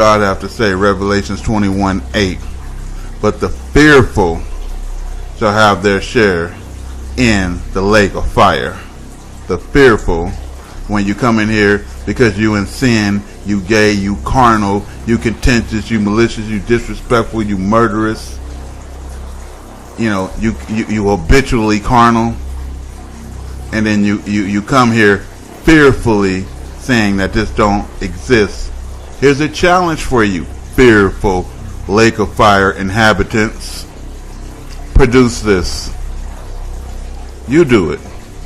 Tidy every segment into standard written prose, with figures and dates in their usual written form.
God have to say? Revelations 21:8. But the fearful shall have their share in the lake of fire. The fearful, when you come in here because you in sin, you gay, you carnal, you contentious, you malicious, you disrespectful, you murderous, you habitually carnal, and then you come here fearfully saying that this don't exist. Here's a challenge for you, fearful lake of fire inhabitants. Produce this. You do it.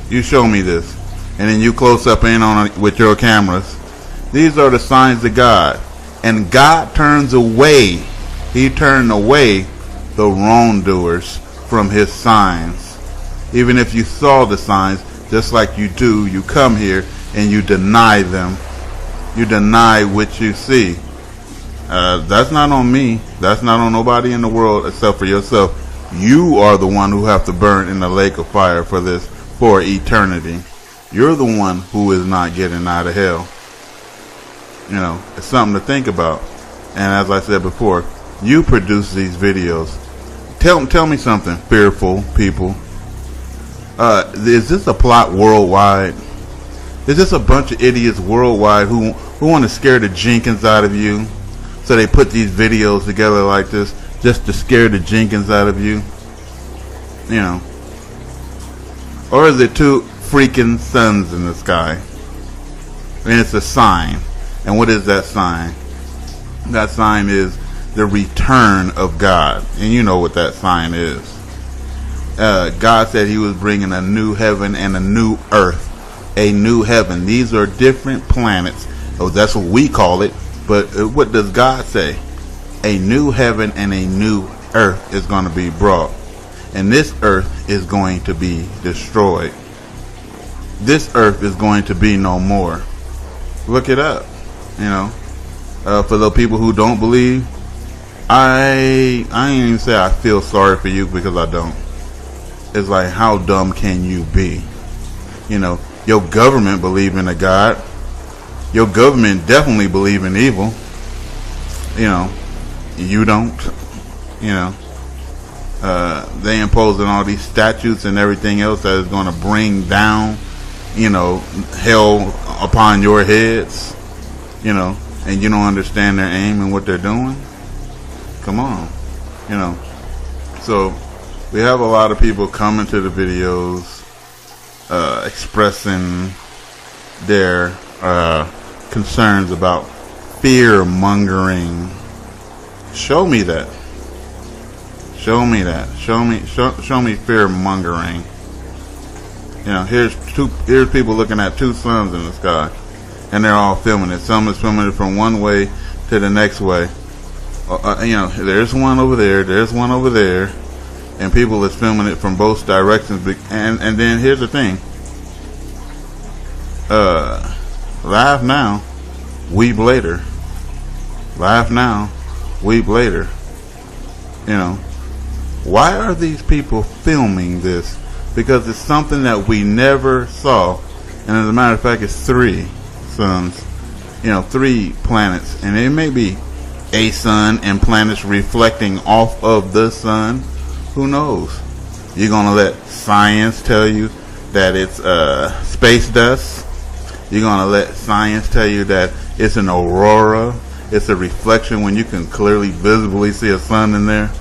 You show me this. And then you close up in on it with your cameras. These are the signs of God. And God turns away. He turned away the wrongdoers from his signs. Even if you saw the signs, just like you do, you come here and you deny them. You deny what you see. That's not on me. That's not on nobody in the world except for yourself. You are the one who have to burn in the lake of fire for eternity. You're the one who is not getting out of hell. It's something to think about. And as I said before, you produce these videos. Tell me something, fearful people. Is this a plot worldwide? Is this a bunch of idiots worldwide who want to scare the Jenkins out of you? So they put these videos together like this just to scare the Jenkins out of you? Or is it two freaking suns in the sky? And it's a sign. And what is that sign? That sign is the return of God. And you know what that sign is. God said he was bringing a new heaven and a new earth. A new heaven. These are different planets. Oh, that's what we call it. But what does God say? A new heaven and a new earth is going to be brought. And this earth is going to be destroyed. This earth is going to be no more. Look it up. For the people who don't believe, I ain't even say I feel sorry for you, because I don't. It's like, how dumb can you be? Your government believe in a God. Your government definitely believe in evil. You don't. They imposing all these statutes and everything else that is going to bring down, hell upon your heads, and you don't understand their aim and what they're doing. Come on, So we have a lot of people coming to the videos, expressing their concerns about fear mongering. Show me that. Show me that. Show me fear mongering. Here's people looking at two suns in the sky, and they're all filming it. Some is filming it from one way to the next way. There's one over there. There's one over there, and people is filming it from both directions. And then here's the thing. Laugh now, weep later. Laugh now, weep later. Why are these people filming this? Because it's something that we never saw. And as a matter of fact, it's three suns. 3 planets. And it may be a sun and planets reflecting off of the sun. Who knows? You're going to let science tell you that it's space dust. You're going to let science tell you that it's an aurora. It's a reflection when you can clearly visibly see a sun in there.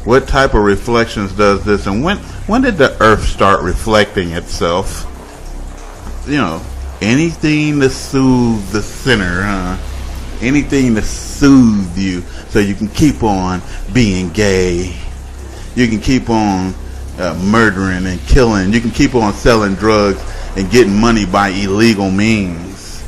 What type of reflections does this? And when did the earth start reflecting itself? Anything to soothe the sinner, huh? Anything to soothe you so you can keep on being gay. You can keep on murdering and killing. You can keep on selling drugs and getting money by illegal means.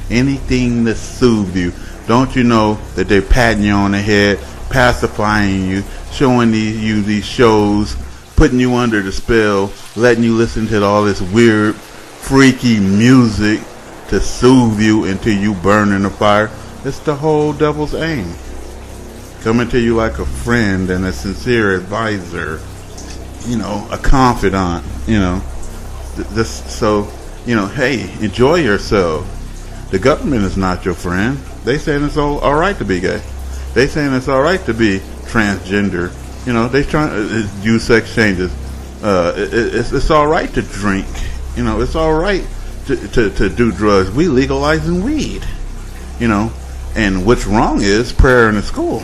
Anything to soothe you. Don't you know that they're patting you on the head, pacifying you, showing you these shows, putting you under the spell, letting you listen to all this weird, freaky music to soothe you until you burn in the fire? It's the whole devil's aim. Coming to you like a friend and a sincere advisor, a confidant, hey, enjoy yourself. The government is not your friend. They saying it's all right to be gay. They saying it's all right to be transgender. You know, they trying to use sex changes. It's all right to drink. You know, it's all right to do drugs. We legalizing weed. You know, and what's wrong is prayer in the school.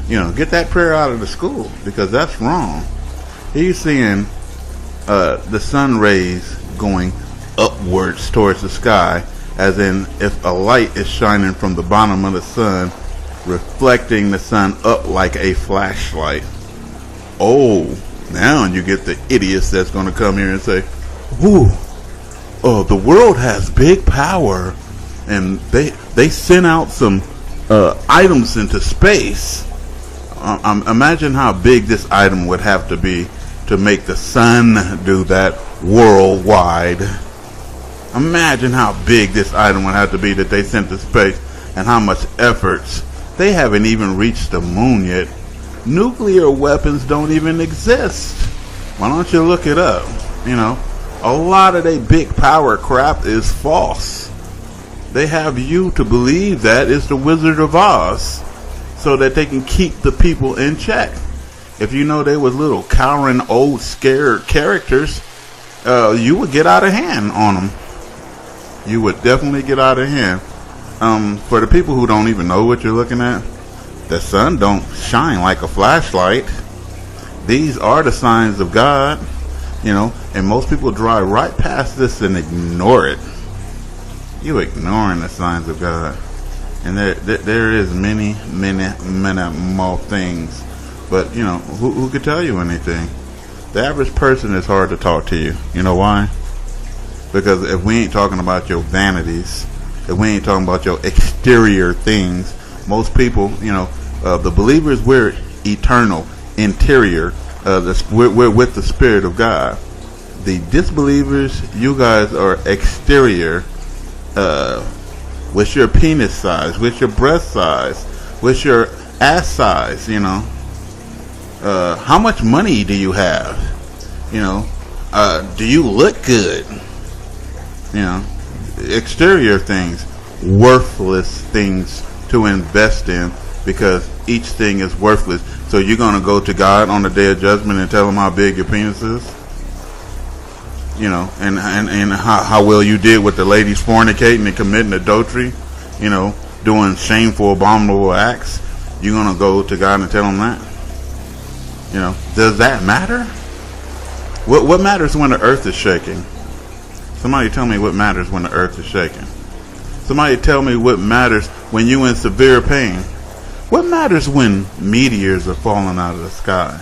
You know, get that prayer out of the school, because that's wrong. He's seeing the sun rays going upwards towards the sky, as in if a light is shining from the bottom of the sun, reflecting the sun up like a flashlight. Oh, now you get the idiots that's going to come here and say, "Ooh, the world has big power," and they sent out some items into space. Imagine how big this item would have to be to make the sun do that worldwide. Imagine how big this item would have to be that they sent to space, and how much efforts. They haven't even reached the moon yet. Nuclear weapons don't even exist. Why don't you look it up? You know, a lot of their big power crap is false. They have you to believe that it's the Wizard of Oz, so that they can keep the people in check. If you know they was little cowering, old, scared characters, you would get out of hand on them. You would definitely get out of hand. For the people who don't even know what you're looking at, the sun don't shine like a flashlight. These are the signs of God, you know, and most people drive right past this and ignore it. You ignoring the signs of God. And there is many more things. But, you know, who could tell you anything? The average person is hard to talk to you. You know why? Because if we ain't talking about your vanities, if we ain't talking about your exterior things, most people, you know, the believers, we're eternal, interior, we're with the Spirit of God. The disbelievers, you guys are exterior, what's your penis size, what's your breast size, what's your ass size, you know, how much money do you have, you know, do you look good, you know, exterior things, worthless things to invest in, because each thing is worthless. So you're going to go to God on the day of judgment and tell him how big your penis is, you know, and how well you did with the ladies fornicating and committing adultery, you know, doing shameful, abominable acts. You're going to go to God and tell him that? You know, does that matter? What matters when the earth is shaking? Somebody tell me what matters when the earth is shaking. Somebody tell me what matters when you're in severe pain. What matters when meteors are falling out of the sky?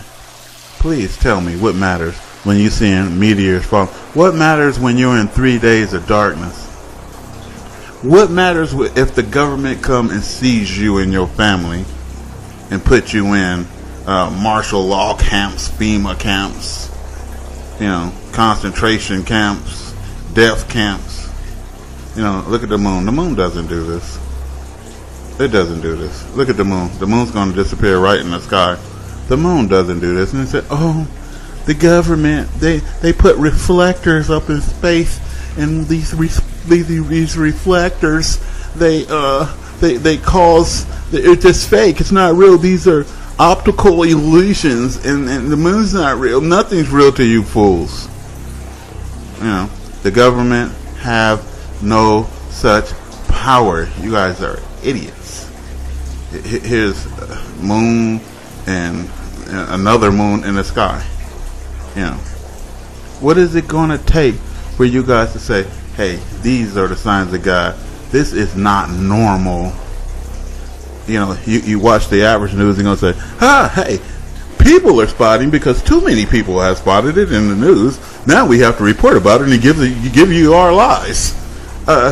Please tell me what matters when you're seeing meteors fall. What matters when you're in 3 days of darkness? What matters if the government come and seize you and your family and put you in martial law camps, FEMA camps, you know, concentration camps, death camps? You know, look at the moon. The moon doesn't do this. It doesn't do this. Look at the moon. The moon's going to disappear right in the sky. The moon doesn't do this. And they said, oh, the government, they put reflectors up in space, and these reflectors, they cause, it's just fake. It's not real. These are optical illusions, and the moon's not real. Nothing's real to you fools. You know, the government have no such power. You guys are idiots. Here's moon and another moon in the sky. You know, what is it going to take for you guys to say, hey, these are the signs of God? This is not normal. You know, you watch the average news, you're going to say, hey, people are spotting because too many people have spotted it in the news. Now we have to report about it and give you our lies.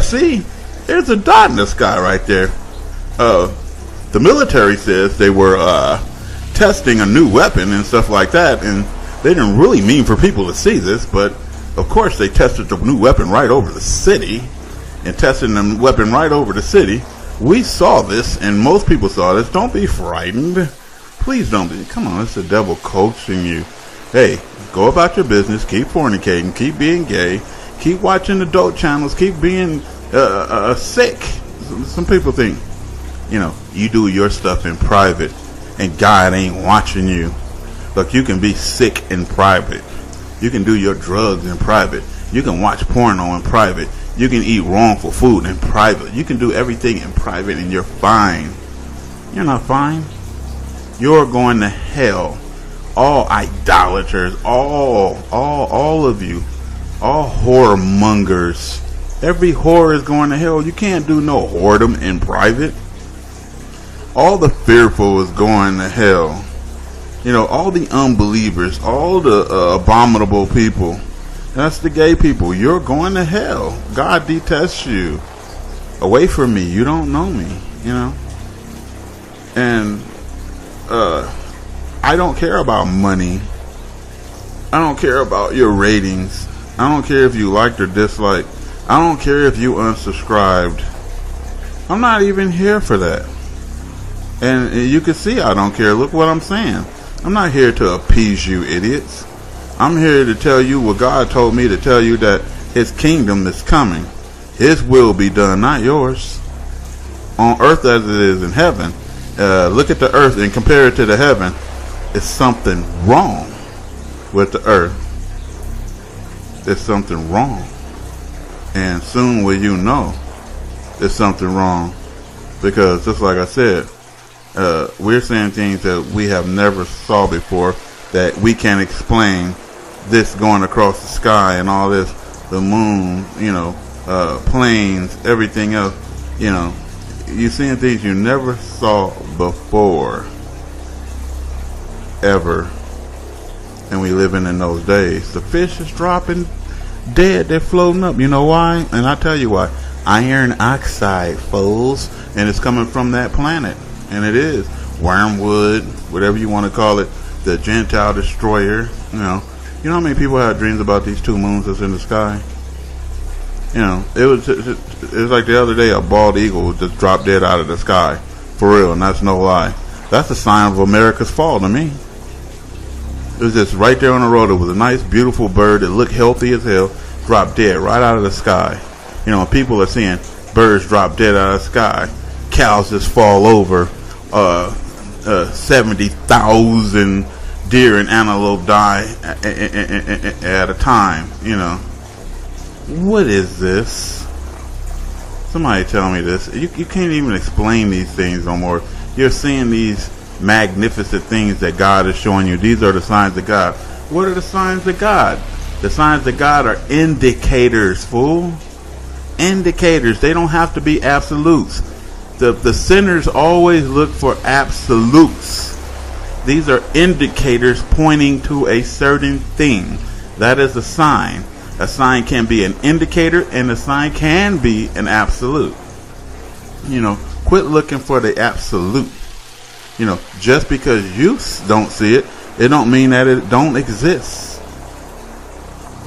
See, there's a dot in the sky right there. The military says they were testing a new weapon and stuff like that, and they didn't really mean for people to see this, but of course they tested the new weapon right over the city, and testing the weapon right over the city. We saw this, and most people saw this. Don't be frightened. Please don't be. Come on, it's the devil coaching you. Hey, go about your business. Keep fornicating. Keep being gay. Keep watching adult channels. Keep being sick. Some people think, You do your stuff in private, and God ain't watching you. Look, you can be sick in private. You can do your drugs in private. You can watch porno in private. You can eat wrongful food in private. You can do everything in private, and you're fine. You're not fine. You're going to hell. All idolaters, all of you, all whoremongers. Every whore is going to hell. You can't do no whoredom in private. All the fearful is going to hell. All the unbelievers, all the abominable people. That's the gay people. You're going to hell. God detests you. Away from me. You don't know me. And I don't care about money. I don't care about your ratings. I don't care if you liked or disliked. I don't care if you unsubscribed. I'm not even here for that. And you can see I don't care. Look what I'm saying. I'm not here to appease you idiots. I'm here to tell you what God told me to tell you, that His kingdom is coming. His will be done, not yours. On earth as it is in heaven. Look at the earth and compare it to the heaven. It's something wrong with the earth. There's something wrong. And soon will you know there's something wrong. Because just like I said, we're seeing things that we have never saw before, that we can't explain. This going across the sky and all this, the moon, planes, everything else, you're seeing things you never saw before, ever. And we living in those days. The fish is dropping dead. They're floating up. You know why? And I'll tell you why. Iron oxide, fools. And it's coming from that planet. And it is. Wormwood, whatever you want to call it. The Gentile destroyer. You know how many people have dreams about these two moons that's in the sky? It was like the other day a bald eagle just dropped dead out of the sky. For real, and that's no lie. That's a sign of America's fall to me. It was just right there on the road. It was a nice, beautiful bird that looked healthy as hell, dropped dead right out of the sky. People are seeing birds drop dead out of the sky. Cows just fall over. 70,000 deer and antelope die at a time. What is this? Somebody tell me this. You can't even explain these things no more. You're seeing these magnificent things that God is showing you. These are the signs of God. What are the signs of God? The signs of God are indicators, fool. Indicators. They don't have to be absolutes. The sinners always look for absolutes. These are indicators pointing to a certain thing. That is a sign. A sign can be an indicator, and a sign can be an absolute. Quit looking for the absolute. Just because you don't see it, it don't mean that it don't exist.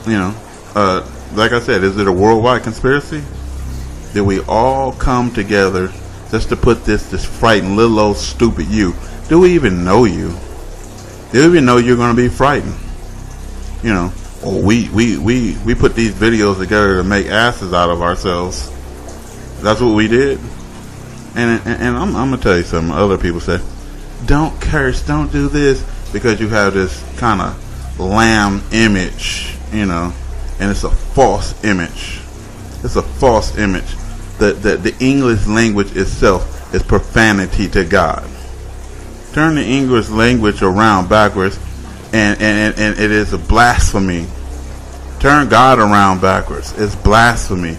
Like I said, is it a worldwide conspiracy? Did we all come together just to put this frightened little old stupid you? Do we even know you? Do we even know you're going to be frightened? We put these videos together to make asses out of ourselves. That's what we did. And I'm gonna tell you something. Other people say, don't curse, don't do this, because you have this kind of lamb image, and it's a false image. It's a false image. The English language itself is profanity to God. Turn the English language around backwards, and it is a blasphemy. Turn God around backwards. It's blasphemy.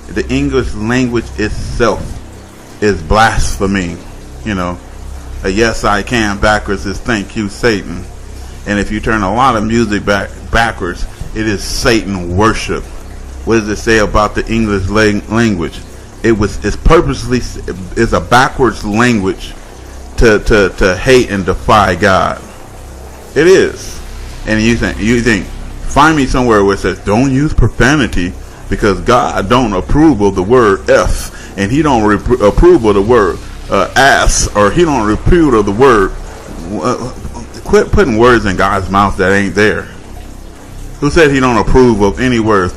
The English language itself is blasphemy. A yes I can backwards is thank you Satan. And if you turn a lot of music backwards, it is Satan worship. What does it say about the English language? It's purposely is a backwards language to hate and defy God. It is. And you think find me somewhere where it says don't use profanity, because God don't approve of the word F, and He don't approve of the word ass, or He don't approve of the word. Quit putting words in God's mouth that ain't there. Who said He don't approve of any words?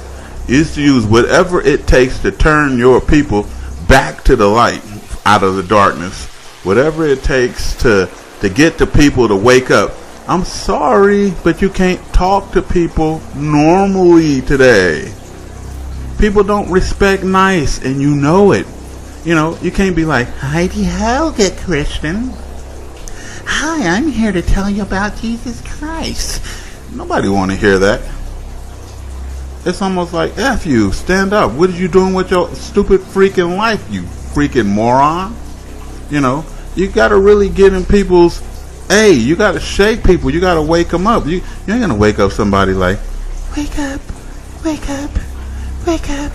He used to use whatever it takes to turn your people back to the light. out of the darkness. Whatever it takes to get the people to wake up. I'm sorry, but you can't talk to people normally today. People don't respect nice, and you know it. You know, you can't be like, "Heidi ho, good Christian. Hi, I'm here to tell you about Jesus Christ." Nobody want to hear that. It's almost like, F you, stand up. What are you doing with your stupid freaking life, you freaking moron? You know, you got to really get in people's, hey, you got to shake people. You got to wake them up. You ain't going to wake up somebody like, "Wake up, wake up, wake up.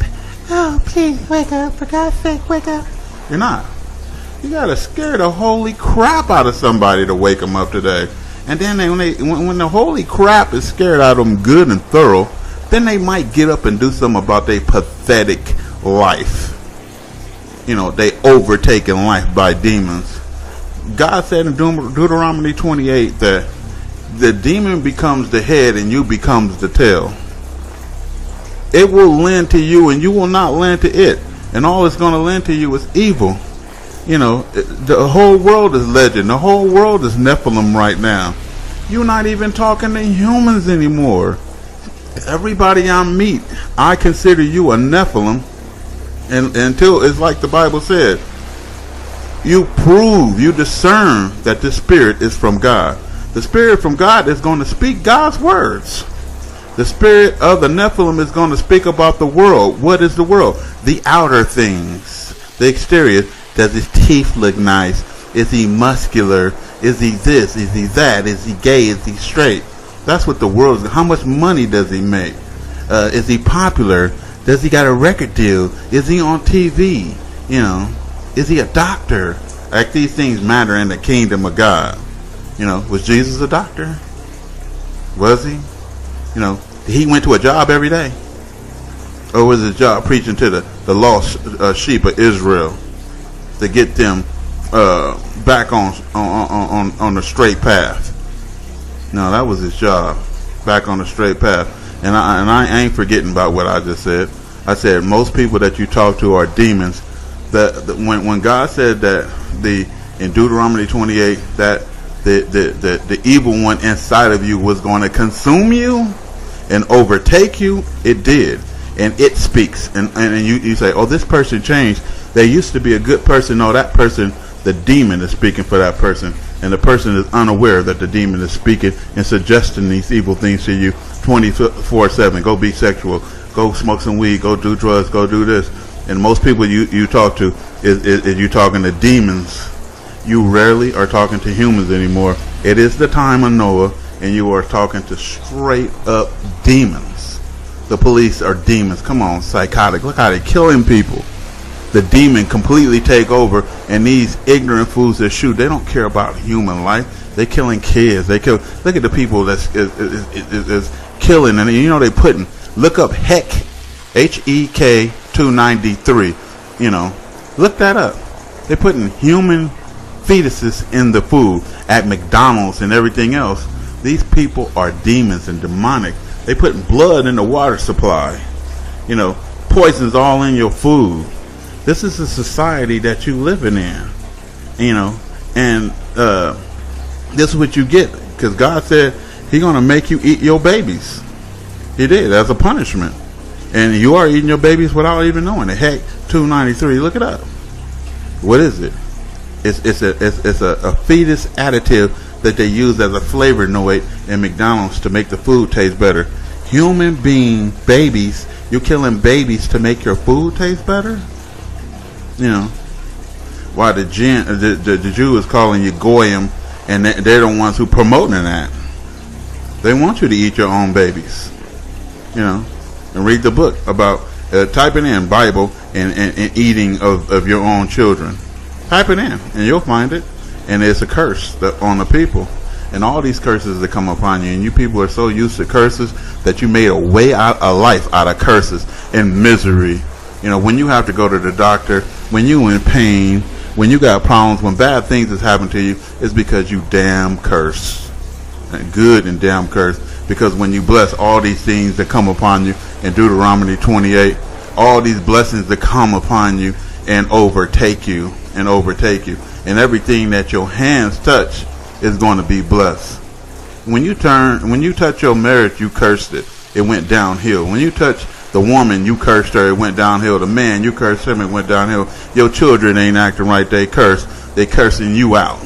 Oh, please, wake up. For God's sake, wake up." You're not. You got to scare the holy crap out of somebody to wake them up today. And then when the holy crap is scared out of them good and thorough, then they might get up and do something about their pathetic life. You know, they overtaken life by demons. God said in Deuteronomy 28 that the demon becomes the head and you becomes the tail. It will lend to you and you will not lend to it. And all it's going to lend to you is evil. You know, the whole world is legend. The whole world is Nephilim right now. You're not even talking to humans anymore. Everybody I meet, I consider you a Nephilim. And until it's like the Bible said, you prove, you discern that this spirit is from God. The spirit from God is going to speak God's words. The spirit of the Nephilim is going to speak about the world. What is the world? The outer things. The exterior. Does his teeth look nice? Is he muscular? Is he this? Is he that? Is he gay? Is he straight? That's what the world is. How much money does he make? Is he popular? Does he got a record deal? Is he on TV? You know, is he a doctor? Like, these things matter in the kingdom of God. You know, was Jesus a doctor? Was he? You know, he went to a job every day? Or was his job preaching to the lost sheep of Israel to get them back on the straight path? No, that was his job, back on the straight path. And I ain't forgetting about what I just said. I said most people that you talk to are demons. When God said that in Deuteronomy 28 that the evil one inside of you was going to consume you and overtake you, it did. And it speaks. And you say, oh, this person changed. They used to be a good person. No, that person, the demon is speaking for that person. And the person is unaware that the demon is speaking and suggesting these evil things to you 24/7. Go be sexual. Go smoke some weed. Go do drugs. Go do this. And most people you talk to is you talking to demons. You rarely are talking to humans anymore. It is the time of Noah, and you are talking to straight up demons. The police are demons. Come on, psychotic. Look how they're killing people. The demon completely take over, and these ignorant fools that shoot, they don't care about human life. They're killing kids. They kill. Look at the people that's is killing, and you know they putting. Look up HEK, HEK 293. You know, look that up. They're putting human fetuses in the food at McDonald's and everything else. These people are demons and demonic. They putting blood in the water supply. You know, poisons all in your food. This is the society that you living in. You know, and this is what you get, because God said He's gonna make you eat your babies. He did as a punishment, and you are eating your babies without even knowing it. HEK 293. Look it up. What is it? It's a fetus additive that they use as a flavonoid in McDonald's to make the food taste better. Human being babies, you're killing babies to make your food taste better? You know, why the Jew is calling you goyim, and they're the ones who promoting that. They want you to eat your own babies. You know, and read the book about type it in Bible and eating of your own children. Type it in and you'll find it. And it's a curse on the people. And all these curses that come upon you. And you people are so used to curses that you made a way out of life out of curses and misery. You know, when you have to go to the doctor, when you in pain, when you got problems, when bad things has happened to you, it's because you damn curse. Good and damn curse. Because when you bless all these things that come upon you in Deuteronomy 28, all these blessings that come upon you and overtake you, and overtake you. And everything that your hands touch is going to be blessed. When you touch your marriage, you cursed it. It went downhill. When you touch the woman, you cursed her. It went downhill. The man, you cursed him. It went downhill. Your children ain't acting right. They curse. They cursing you out.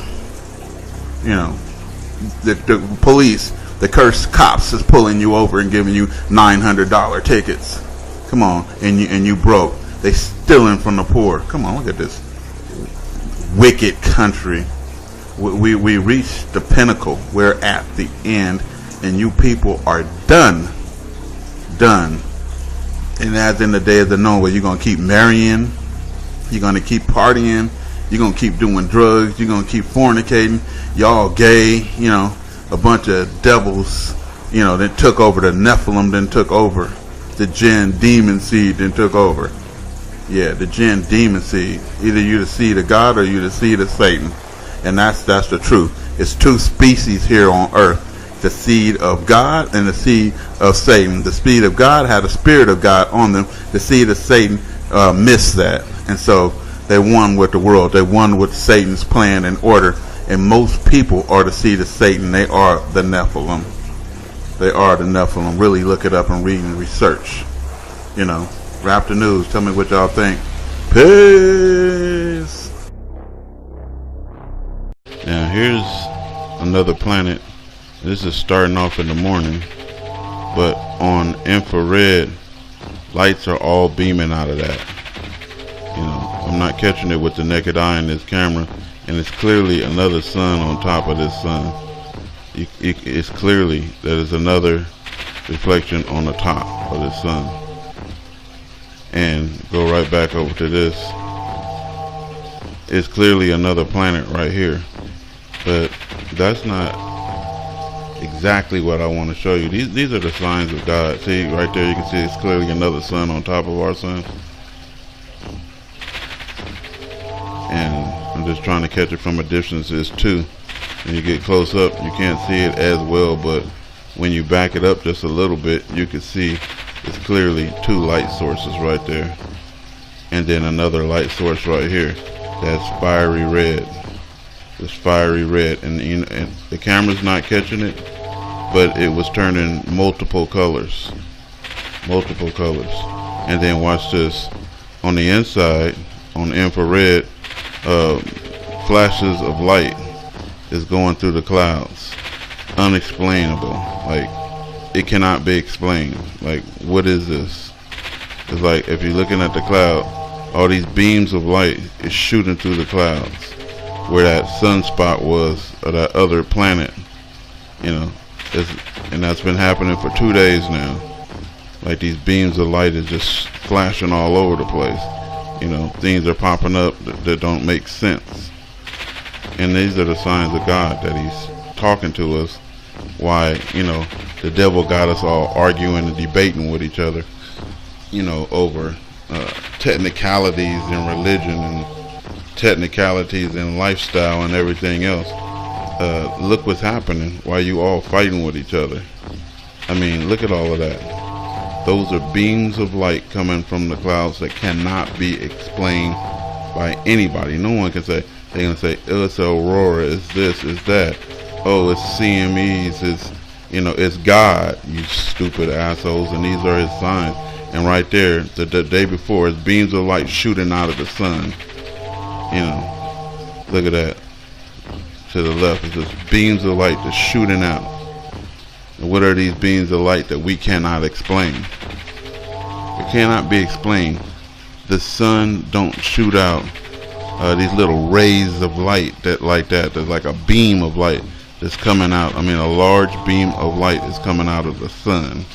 You know, the police, the cursed cops is pulling you over and giving you $900 tickets. Come on, and you broke. They stealing from the poor. Come on, look at this wicked country. We reached the pinnacle. We're at the end, and you people are done. And as in the day of the Noah, you're gonna keep marrying, you're gonna keep partying, you're gonna keep doing drugs, you're gonna keep fornicating. Y'all gay, you know, a bunch of devils, you know, that took over. The Nephilim then took over. The jinn demon seed then took over. Yeah, the jinn demon seed. Either you the seed of God or you the seed of Satan. And that's the truth. It's two species here on earth. The seed of God and the seed of Satan. The seed of God had the spirit of God on them. The seed of Satan missed that. And so they won with the world. They won with Satan's plan and order. And most people are the seed of Satan. They are the Nephilim. They are the Nephilim. Really look it up and read and research. You know, RapTheNews. Tell me what y'all think. Peace. Now here's another planet. This is starting off in the morning, but on infrared, lights are all beaming out of that. You know, I'm not catching it with the naked eye in this camera, and it's clearly another sun on top of this sun. It's clearly that is another reflection on the top of the sun. And go right back over to this. It's clearly another planet right here, but that's not exactly what I want to show you. These are the signs of God. See right there, you can see it's clearly another sun on top of our sun. And I'm just trying to catch it from a distance. It's two. When you get close up, you can't see it as well, but when you back it up just a little bit, you can see it's clearly two light sources right there. And then another light source right here. That's fiery red. It's fiery red, and the camera's not catching it, but it was turning multiple colors. And then watch this. On the inside, on the infrared, flashes of light is going through the clouds. Unexplainable. Like, it cannot be explained. Like, what is this? It's like, if you're looking at the cloud, all these beams of light is shooting through the clouds. Where that sunspot was, or that other planet, you know, and that's been happening for 2 days now. Like, these beams of light is just flashing all over the place. You know, things are popping up that don't make sense. And these are the signs of God that He's talking to us. Why, you know, the devil got us all arguing and debating with each other, you know, over technicalities in religion and technicalities in lifestyle and everything else. Look what's happening. Why you all fighting with each other? I mean, look at all of that. Those are beams of light coming from the clouds that cannot be explained by anybody. No one can say. They're gonna say, oh, it's aurora, it's this, it's that. Oh, it's CMEs, it's, you know, it's God, you stupid assholes, and these are His signs. And right there, the day before, it's beams of light shooting out of the sun. You know, look at that. To the left, it's just beams of light that's shooting out. And what are these beams of light that we cannot explain? It cannot be explained. The sun don't shoot out these little rays of light that like that. There's like a beam of light that's coming out. I mean, a large beam of light is coming out of the sun.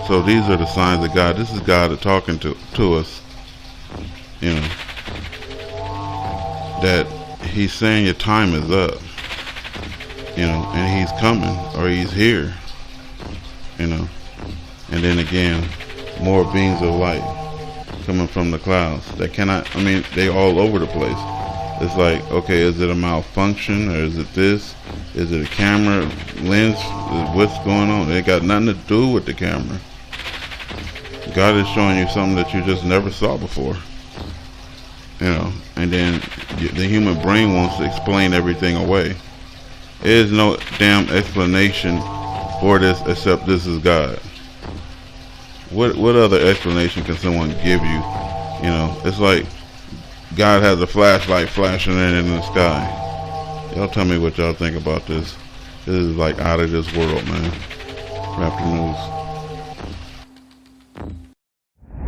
So these are the signs of God. This is God talking to us. You know, that He's saying your time is up, you know, and He's coming, or He's here, you know. And then again, more beams of light coming from the clouds that cannot, I mean, they all over the place. It's like, okay, is it a malfunction, or is it this? Is it a camera lens? What's going on? It got nothing to do with the camera. God is showing you something that you just never saw before. And then the human brain wants to explain everything away. There is no damn explanation for this except this is God. What other explanation can someone give you? It's like God has a flashlight flashing in the sky. Y'all tell me what y'all think about this. This is like out of this world, man. RapTheNews.